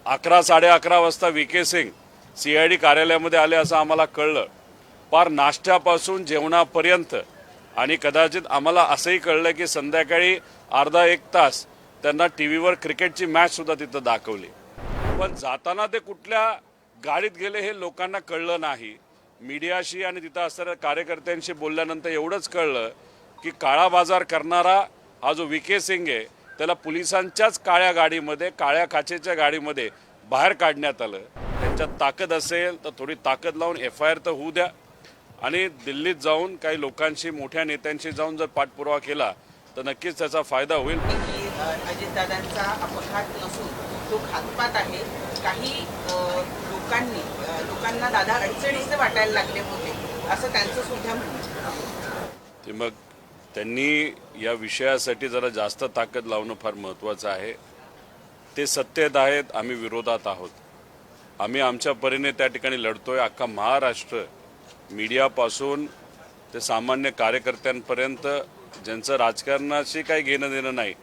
11 11:30 वाजता VK Singh CID कार्यालयामध्ये आले असं आम्हाला कळलं। पार नाश्त्यापासून जेवणापर्यंत आणि कदाचित आम्हाला असंही कळलं की संध्याकाळी अर्धा एक तास त्यांना टीव्हीवर क्रिकेटची मॅच सुद्धा तिथं दाखवली। पण जाताना ते कुठल्या गाडीत गेले हे लोकांना कळलं नाही। मीडियाशी आणि तिथं असणाऱ्या कार्यकर्त्यांशी बोलल्यानंतर एवढंच कळलं की काळा बाजार करणारा हा जो VK सिंग आहे त्याला पोलिसांच्याच काळ्या गाडीमध्ये, काळ्या काचेच्या गाडीमध्ये बाहेर काढण्यात आलं। त्यांच्यात ताकद असेल तर थोडी ताकद लावून FIR तर होऊ द्या आणि दिल्लीत जाऊन काही लोकांशी, मोठ्या नेत्यांशी जाऊन जर पाठपुरावा केला तर नक्कीच त्याचा फायदा होईल। अजितदादांचा अपघात नसून तो घातपात आहे। काही लोकांना दादा अडचणीचे वाटायला लागले होते असं त्यांचं सुद्धा म्हणणं। ते मग त्यांनी या विषयासाठी जरा जास्त ताकद लावणं फार महत्त्वाचं आहे। ते सत्तेत आहेत, आम्ही विरोधात आहोत। आम्ही आमच्या परीने त्या ठिकाणी लढतोय। अख्खा महाराष्ट्र मीडियापासून ते सामान्य कार्यकर्त्यांपर्यंत ज्यांचं राजकारणाशी काही घेणं देणं नाही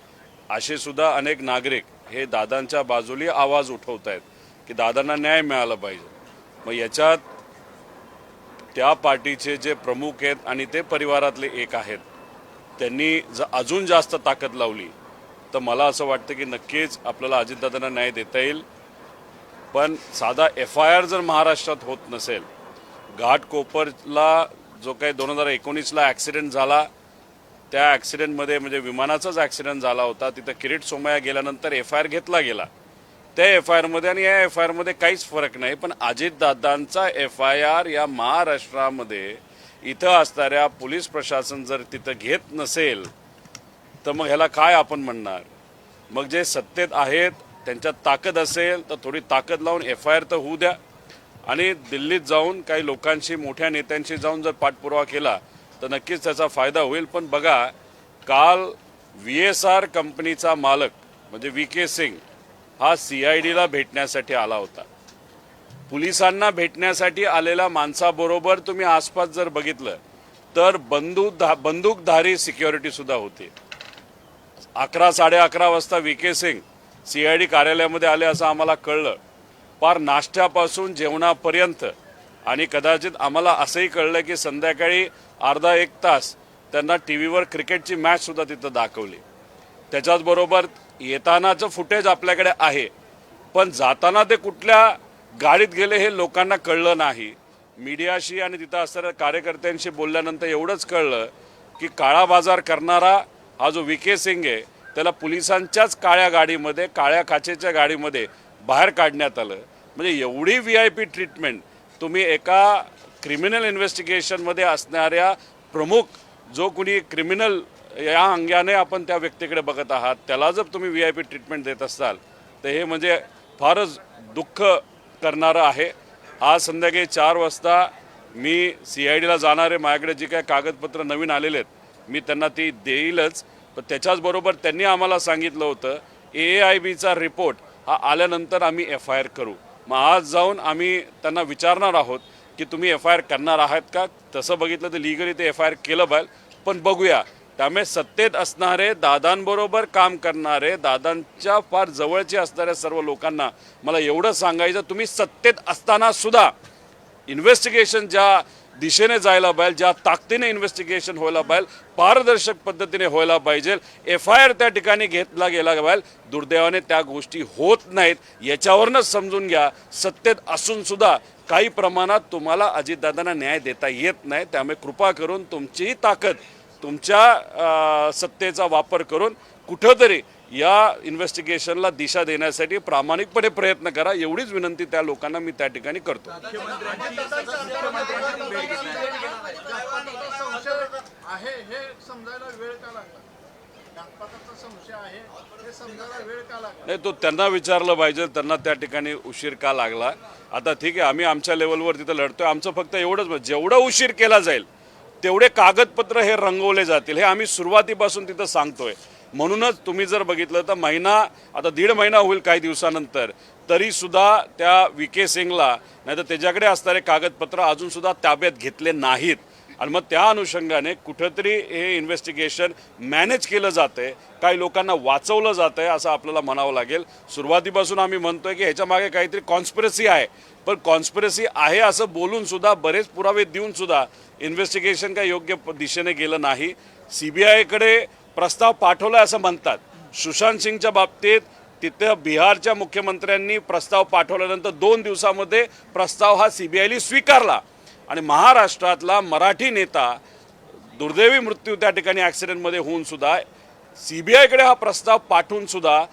असे सुद्धा अनेक नागरिक हे दादांच्या बाजूने आवाज उठवत आहेत की दादांना न्याय मिळाला पाहिजे। मग याच्यात त्या पार्टीचे जे प्रमुख आहेत आणि ते परिवारातले एक आहेत त्यांनी अजून जास्त ताकद लावली तर मला असं वाटतं की नक्कीच आपल्याला अजितदादांना न्याय देता येईल। पण साधा FIR जर महाराष्ट्रात होत नसेल, घाटकोपरला जो काही 2019ला ॲक्सिडेंट झाला त्या ॲक्सिडेंटमध्ये म्हणजे विमानाचाच ॲक्सिडेंट झाला होता, तिथं किरीट सोमय्या गेल्यानंतर FIR घेतला गेला। त्या FIRमध्ये आणि या FIRमध्ये काहीच फरक नाही। पण अजितदादांचा FIR या महाराष्ट्रामध्ये इथं असणाऱ्या पोलीस प्रशासन जर तिथं घेत नसेल तर मग ह्याला काय आपण म्हणणार? मग जे सत्तेत आहेत त्यांच्यात ताकद असेल तर थोडी ताकद लावून FIR तर होऊ द्या आणि दिल्लीत जाऊन काही लोकांशी, मोठ्या नेत्यांशी जाऊन जर पाठपुरावा केला तर नक्कीच त्याचा फायदा होईल। पण बघा, काल VSR कंपनीचा मालक म्हणजे VK सिंग हा CIDला भेटण्यासाठी आला होता। पोलिसांना भेटण्यासाठी आलेल्या माणसाबरोबर तुम्ही आसपास जर बघितलं तर बंदूकधारी सिक्युरिटी सुद्धा होती। 11 11:30 वाजता VK सिंग CID कार्यालयामध्ये आले असं आम्हाला कळलं। पार नाश्त्यापासून जेवणापर्यंत आणि कदाचित आम्हाला असंही कळलं की संध्याकाळी अर्धा एक तास त्यांना टीव्हीवर क्रिकेटची मॅच सुद्धा तिथं दाखवली। त्याच्याचबरोबर येतानाचं फुटेज आपल्याकडे आहे, पण जाताना ते कुठल्या गाडीत गेले हे लोकांना कळलं नाही। मीडियाशी आणि तिथं असणाऱ्या कार्यकर्त्यांशी बोलल्यानंतर एवढंच कळलं की काळा बाजार करणारा हा जो VK सिंग आहे त्याला पोलिसांच्याच काळ्या गाडीमध्ये, काळ्या काचेच्या गाडीमध्ये बाहेर काढण्यात आलं। म्हणजे एवढी VIP ट्रीटमेंट तुम्ही एका क्रिमिनल इन्व्हेस्टिगेशनमध्ये असणाऱ्या प्रमुख जो कोणी क्रिमिनल या अंगाने आपण त्या व्यक्तीकडे बघत आहात त्याला जर तुम्ही VIP ट्रीटमेंट देत असाल तर हे म्हणजे फारच दुःख करणारं आहे। आज संध्याकाळी 4 वाजता मी CIDला जाणार आहे। माझ्याकडे जी काय कागदपत्र नवीन आलेले आहेत मी त्यांना ती देईलच। पण त्याच्याचबरोबर त्यांनी आम्हाला सांगितलं होतं AAIBचा रिपोर्ट हा आल्यानंतर आम्ही FIR करू। मग आज जाऊन आम्ही त्यांना विचारणार आहोत की तुम्ही FIR करणार आहात का? तसं बघितलं तर लिगली ते FIR केलं पाहिजे, पण बघूया। त्यामुळे सत्तेत असणारे, दादांबरोबर काम करणारे, दादांच्या फार जवळचे असणाऱ्या सर्व लोकांना मला एवढं सांगायचं, तुम्ही सत्तेत असताना सुद्धा इन्व्हेस्टिगेशन ज्या दिशेने जायला पाहिजे, ज्या ताकदीने इन्व्हेस्टिगेशन व्हायला पाहिजे, पारदर्शक पद्धतीने व्हायला पाहिजे, FIR त्या ठिकाणी घेतला गेला पाहिजे। दुर्दैवाने त्या गोष्टी होत नाहीत। याच्यावरनंच समजून घ्या सत्तेत असून सुद्धा काही प्रमाणात तुम्हाला अजितदादांना न्याय देता येत नाही। त्यामुळे कृपा करून तुमचीही ताकद, तुमच्या सत्तेचा वापर करून कुठंतरी या इन्व्हेस्टिगेशनला दिशा देण्यासाठी प्रामाणिकपणे प्रयत्न करा, एवढीच विनंती त्या लोकांना मी त्या ठिकाणी करतो। नाही, तो त्यांना विचारलं पाहिजे, त्यांना त्या ठिकाणी उशीर का लागला। आता ठीक आहे, आम्ही आमच्या लेवलवर तिथं लढतोय। आमचं फक्त एवढंच, जेवढा उशीर केला जाईल तेवढे कागदपत्र हे रंगवले जातील, हे आम्ही सुरुवातीपासून तिथं सांगतोय। म्हणूनच तुम्ही जर बघितलं तर महिना, आता 1.5 महिना होईल काही दिवसानंतर, तरी सुद्धा त्या VK सिंगला नाही तर त्याच्याकडे असणारे कागदपत्र अजून सुद्धा ताब्यात घेतले नाहीत। आणि मग त्या अनुषंगाने कुठंतरी हे इन्व्हेस्टिगेशन मॅनेज केलं जातंय, काही लोकांना वाचवलं जातंय असं आपल्याला म्हणावं लागेल. सुरुवातीपासून आम्ही म्हणतोय की ह्याच्या मागे काहीतरी कॉन्स्पिरसी आहे, पण कॉन्स्पिरसी आहे असं बोलून सुद्धा, बरेच पुरावे देऊन सुद्धा इन्व्हेस्टिगेशन काही योग्य दिशेने गेलं नाही. CBI-कडे प्रस्ताव पाठवला असं म्हणतात. सुशांत सिंगच्या बाबतीत तिथं बिहारच्या मुख्यमंत्र्यांनी प्रस्ताव पाठवल्यानंतर 2 दिवसामध्ये प्रस्ताव हा CBI-ने स्वीकारला आणि महाराष्ट्रातला मराठी नेता दुर्दैवी मृत्यू त्या ठिकाणी ॲक्सिडेंटमध्ये होऊन सुद्धा CBI-कडे हा प्रस्ताव पाठवून सुद्धा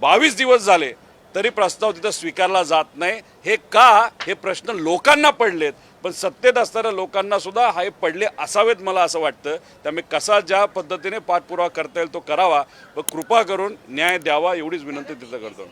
22 दिवस झाले तरी प्रस्ताव तिथं स्वीकारला जात नाही. हे का, हे प्रश्न लोकांना पडलेत, पण सत्तेत असणाऱ्या लोकांना सुद्धा हे पडले असावेत मला असं वाटतं. त्यामुळे कसा ज्या पद्धतीने पाठपुरावा करता येईल तो करावा, व कृपा करून न्याय द्यावा एवढीच विनंती तिथं करतो.